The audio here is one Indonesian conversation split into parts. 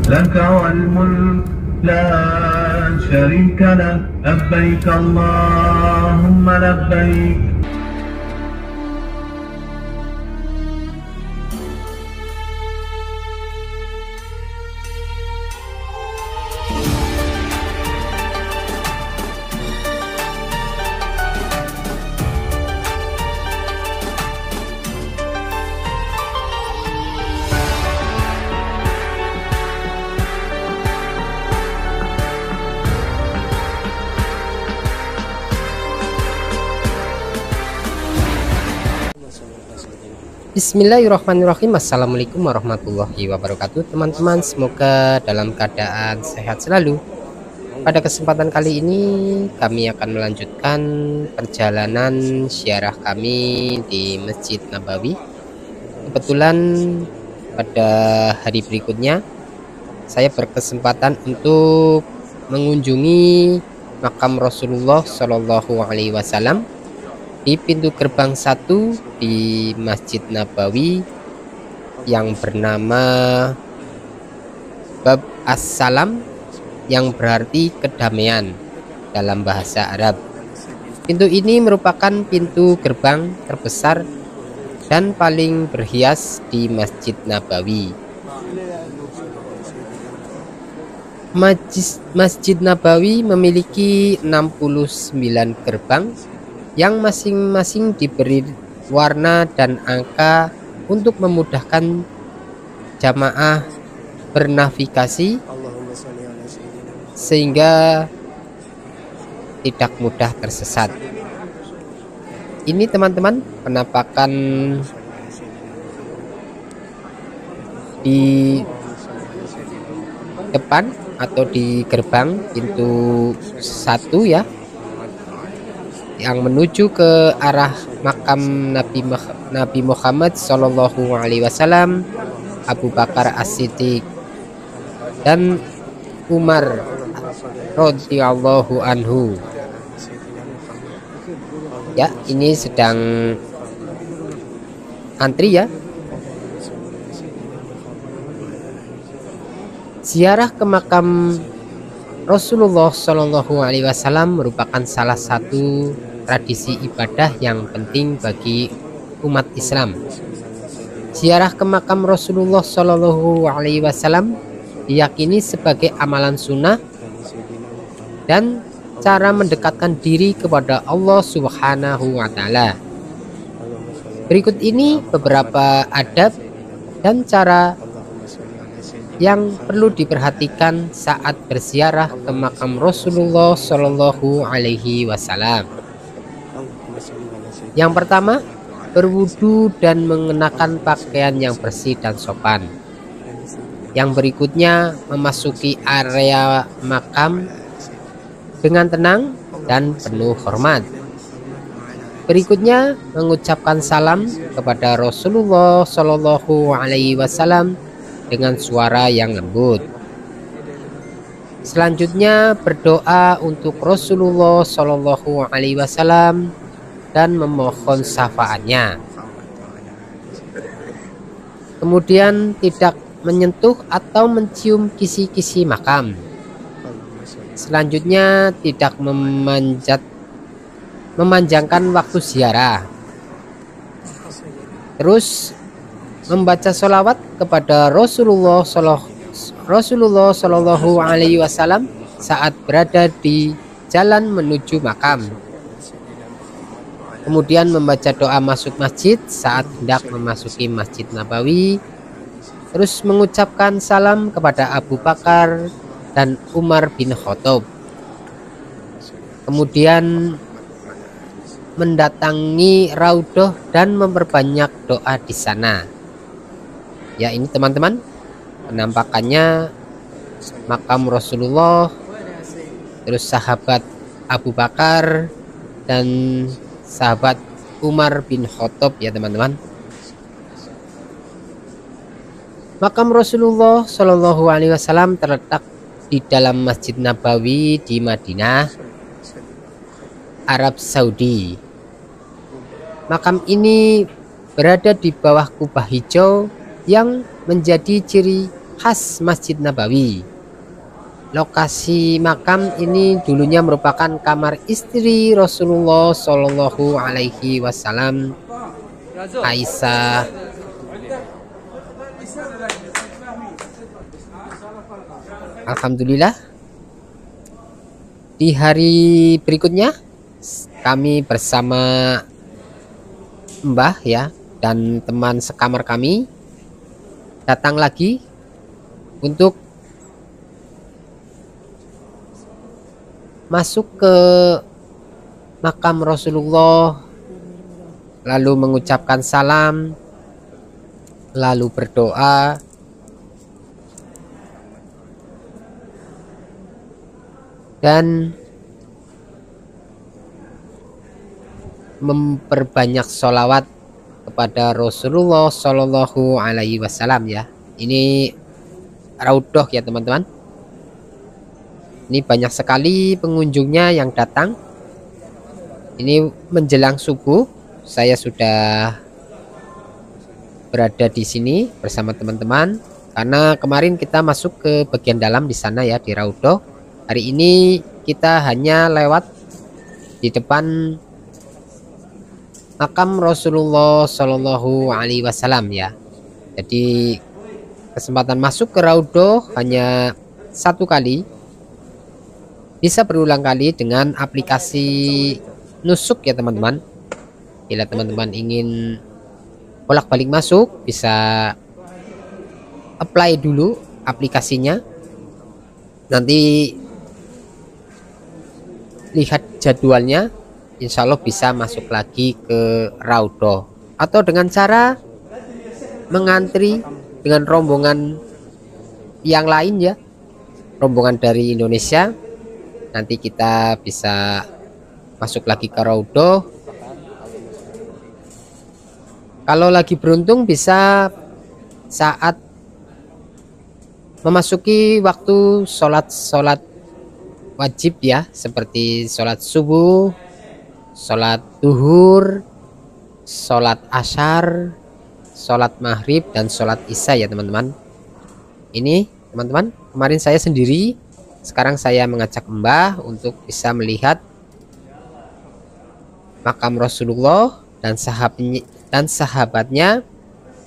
لك والملك لا شريك لك لبيك اللهم لبيك. Bismillahirrahmanirrahim. Assalamualaikum warahmatullahi wabarakatuh. Teman-teman, semoga dalam keadaan sehat selalu. Pada kesempatan kali ini kami akan melanjutkan perjalanan ziarah kami di Masjid Nabawi. Kebetulan pada hari berikutnya saya berkesempatan untuk mengunjungi makam Rasulullah Shallallahu Alaihi Wasallam di pintu gerbang 1 di Masjid Nabawi yang bernama Bab As-Salam, yang berarti kedamaian dalam bahasa Arab. Pintu ini merupakan pintu gerbang terbesar dan paling berhias di Masjid Nabawi. Masjid Nabawi memiliki 69 gerbang yang masing-masing diberi warna dan angka untuk memudahkan jamaah bernavigasi sehingga tidak mudah tersesat. Ini teman-teman penampakan di depan atau di gerbang pintu 1 ya, yang menuju ke arah makam Nabi Muhammad Shallallahu Alaihi Wasallam, Abu Bakar As-Siddiq dan Umar radhiyallahu anhu. Ya, ini sedang antri ya. Ziarah ke makam Rasulullah Shallallahu Alaihi Wasallam merupakan salah satu tradisi ibadah yang penting bagi umat Islam. Ziarah ke makam Rasulullah Shallallahu Alaihi Wasallam diyakini sebagai amalan sunnah dan cara mendekatkan diri kepada Allah Subhanahu wa Ta'ala. Berikut ini beberapa adab dan cara yang perlu diperhatikan saat berziarah ke makam Rasulullah Shallallahu Alaihi Wasallam. Yang pertama, berwudu dan mengenakan pakaian yang bersih dan sopan. Yang berikutnya, memasuki area makam dengan tenang dan penuh hormat. Berikutnya, mengucapkan salam kepada Rasulullah Shallallahu Alaihi Wasallam dengan suara yang lembut. Selanjutnya berdoa untuk Rasulullah Shallallahu Alaihi Wasallam dan memohon syafaatnya. Kemudian tidak menyentuh atau mencium kisi-kisi makam. Selanjutnya tidak memanjangkan waktu ziarah. Terus membaca sholawat kepada Rasulullah Shallallahu Alaihi Wasallam saat berada di jalan menuju makam. Kemudian membaca doa masuk masjid saat hendak memasuki Masjid Nabawi. Terus mengucapkan salam kepada Abu Bakar dan Umar bin Khattab. Kemudian mendatangi Raudhah dan memperbanyak doa di sana. Ya, ini teman-teman penampakannya makam Rasulullah, terus sahabat Abu Bakar dan sahabat Umar bin Khattab ya teman-teman. Makam Rasulullah Shallallahu Alaihi Wasallam terletak di dalam Masjid Nabawi di Madinah, Arab Saudi. Makam ini berada di bawah kubah hijau yang menjadi ciri khas Masjid Nabawi. Lokasi makam ini dulunya merupakan kamar istri Rasulullah Shallallahu Alaihi Wasallam, Aisyah. Alhamdulillah, di hari berikutnya kami bersama Mbah ya dan teman sekamar kami datang lagi untuk masuk ke makam Rasulullah, lalu mengucapkan salam, lalu berdoa, dan memperbanyak sholawat kepada Rasulullah Shallallahu Alaihi Wasallam ya. Ini Raudhah ya teman-teman. Ini banyak sekali pengunjungnya yang datang. Ini menjelang subuh, saya sudah berada di sini bersama teman-teman karena kemarin kita masuk ke bagian dalam di sana ya di Raudhah. Hari ini kita hanya lewat di depan makam Rasulullah Shallallahu Alaihi Wasallam ya. Jadi kesempatan masuk ke Raudhah hanya satu kali. Bisa berulang kali dengan aplikasi Nusuk ya teman-teman. Bila teman-teman ingin bolak-balik masuk, bisa apply dulu aplikasinya. Nanti lihat jadwalnya, insya Allah bisa masuk lagi ke Raudhah. Atau dengan cara mengantri dengan rombongan yang lain ya, rombongan dari Indonesia. Nanti kita bisa masuk lagi ke Raudhah. Kalau lagi beruntung bisa saat memasuki waktu sholat wajib ya, seperti sholat subuh, sholat duhur, sholat asyar, sholat maghrib, dan sholat isya ya teman-teman. Ini teman-teman, kemarin saya sendiri, sekarang saya mengajak Mbah untuk bisa melihat makam Rasulullah dan sahabatnya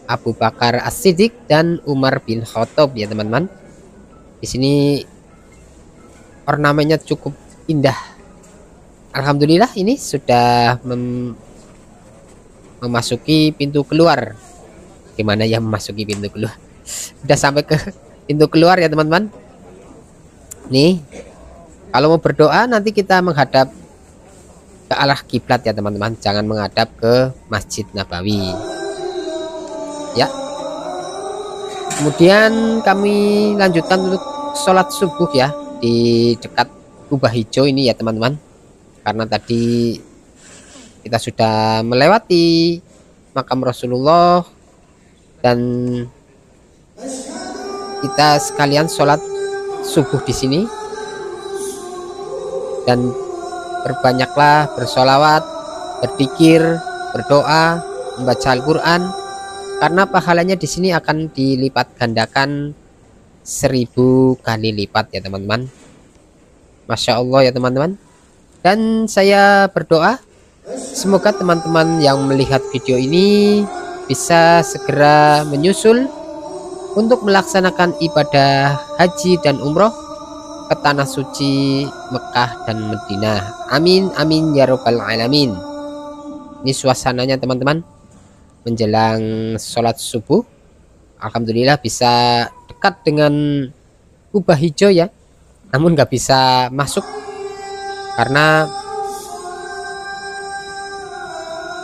Abu Bakar As-Siddiq dan Umar bin Khattab ya teman-teman. Di sini ornamennya cukup indah. Alhamdulillah, ini sudah memasuki pintu keluar. Gimana ya memasuki pintu keluar? Sudah sampai ke pintu keluar ya teman-teman. Nih, kalau mau berdoa nanti kita menghadap ke arah kiblat ya teman-teman, jangan menghadap ke Masjid Nabawi ya. Kemudian kami lanjutkan untuk sholat subuh ya di dekat kubah hijau ini ya teman-teman, karena tadi kita sudah melewati makam Rasulullah dan kita sekalian sholat subuh di sini. Dan berbanyaklah bersolawat, berzikir, berdoa, membaca Al-Quran, karena pahalanya di sini akan dilipat gandakan 1000 kali lipat ya teman-teman. Masya Allah ya teman-teman. Dan saya berdoa semoga teman-teman yang melihat video ini bisa segera menyusul untuk melaksanakan ibadah haji dan umroh ke tanah suci Mekah dan Madinah. Amin amin ya robbal alamin. Ini suasananya teman-teman menjelang sholat subuh. Alhamdulillah bisa dekat dengan kubah hijau ya, namun nggak bisa masuk karena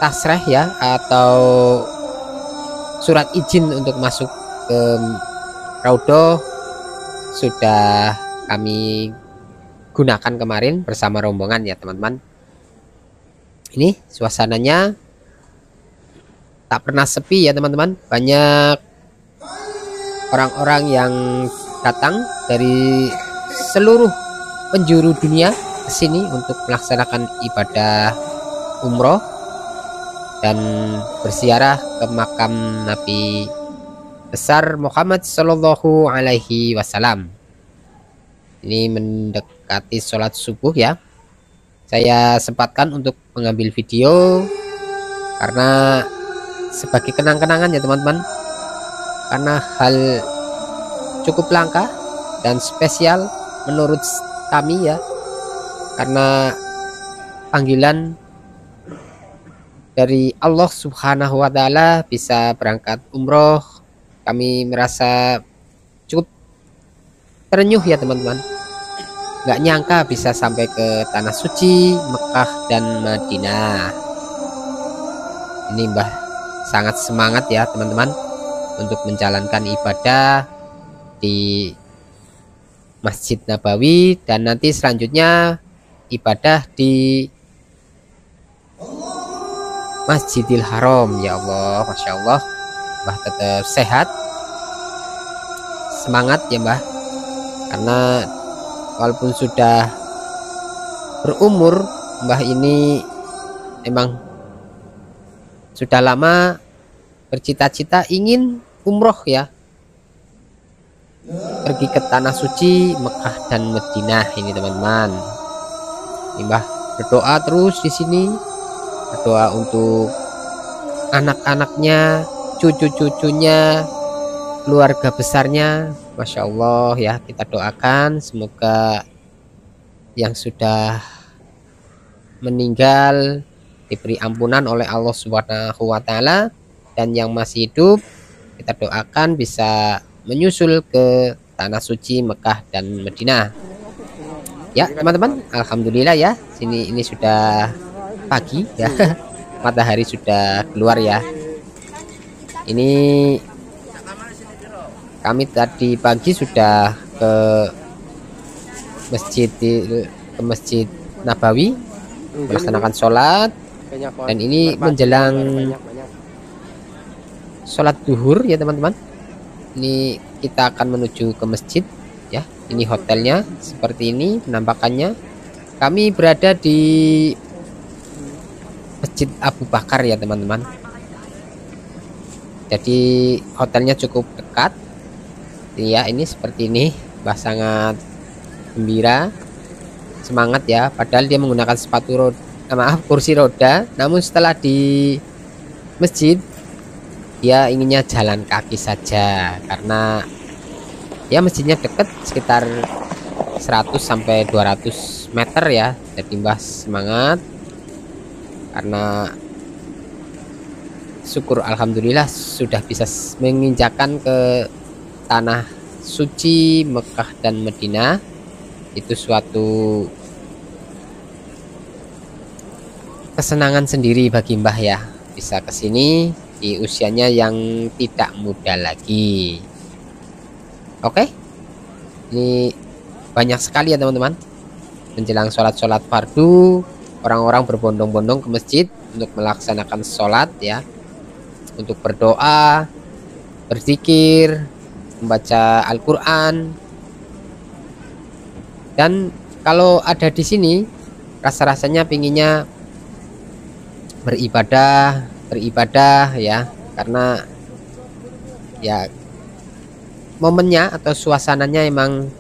tasreh ya atau surat izin untuk masuk ke Raudhah sudah kami gunakan kemarin bersama rombongan ya teman-teman. Ini suasananya tak pernah sepi ya teman-teman. Banyak orang-orang yang datang dari seluruh penjuru dunia ke sini untuk melaksanakan ibadah umroh dan berziarah ke makam Nabi besar Muhammad Shallallahu Alaihi Wasallam. Ini mendekati sholat subuh ya. Saya sempatkan untuk mengambil video karena sebagai kenang-kenangan ya teman-teman, karena hal cukup langka dan spesial menurut kami ya, karena panggilan dari Allah Subhanahu wa Ta'ala bisa berangkat umroh. Kami merasa cukup terenyuh ya teman-teman, nggak nyangka bisa sampai ke tanah suci Mekah dan Madinah. Ini Mbah sangat semangat ya teman-teman untuk menjalankan ibadah di Masjid Nabawi, dan nanti selanjutnya ibadah di Masjidil Haram. Ya Allah, Masya Allah, Mbah tetap sehat, semangat ya Mbah, karena walaupun sudah berumur, Mbah ini emang sudah lama bercita-cita ingin umroh ya, pergi ke tanah suci Mekah dan Madinah ini teman-teman. Ini Mbah berdoa terus di sini, berdoa untuk anak-anaknya, cucu-cucunya, keluarga besarnya. Masya Allah ya, kita doakan semoga yang sudah meninggal diberi ampunan oleh Allah Subhanahu wa Ta'ala, dan yang masih hidup kita doakan bisa menyusul ke tanah suci Mekah dan Madinah. Ya teman-teman, alhamdulillah ya, ini sudah pagi ya. Matahari sudah keluar ya. Ini kami tadi pagi sudah ke Masjid Nabawi melaksanakan sholat, dan ini menjelang sholat duhur ya teman-teman. Ini kita akan menuju ke masjid ya. Ini hotelnya seperti ini penampakannya. Kami berada di Masjid Abu Bakar ya teman-teman. Jadi hotelnya cukup dekat ya. Ini seperti ini, Mbah sangat gembira, semangat ya, padahal dia menggunakan kursi roda, namun setelah di masjid dia inginnya jalan kaki saja, karena ya masjidnya dekat, sekitar 100 sampai 200 meter ya. Jadi Mbah semangat karena syukur alhamdulillah sudah bisa menginjakan ke tanah suci Mekah dan Madinah. Itu suatu kesenangan sendiri bagi Mbah ya, bisa ke sini di usianya yang tidak muda lagi. Oke, ini banyak sekali ya teman-teman, menjelang sholat fardu orang-orang berbondong-bondong ke masjid untuk melaksanakan sholat ya, untuk berdoa, berzikir, membaca Al-Quran. Dan kalau ada di sini rasa-rasanya pinginnya beribadah ya, karena ya momennya atau suasananya emang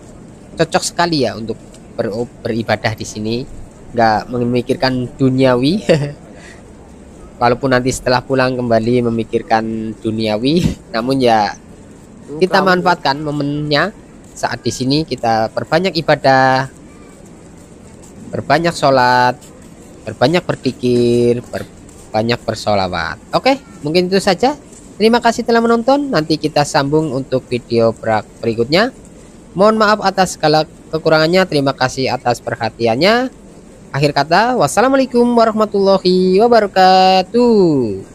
cocok sekali ya untuk beribadah di sini, nggak memikirkan duniawi. Walaupun nanti setelah pulang kembali memikirkan duniawi, namun ya kita manfaatkan momennya saat di sini, kita perbanyak ibadah, perbanyak sholat, perbanyak berzikir, perbanyak bersolawat. Oke, mungkin itu saja. Terima kasih telah menonton. Nanti kita sambung untuk video berikutnya. Mohon maaf atas segala kekurangannya. Terima kasih atas perhatiannya. Akhir kata, wassalamualaikum warahmatullahi wabarakatuh.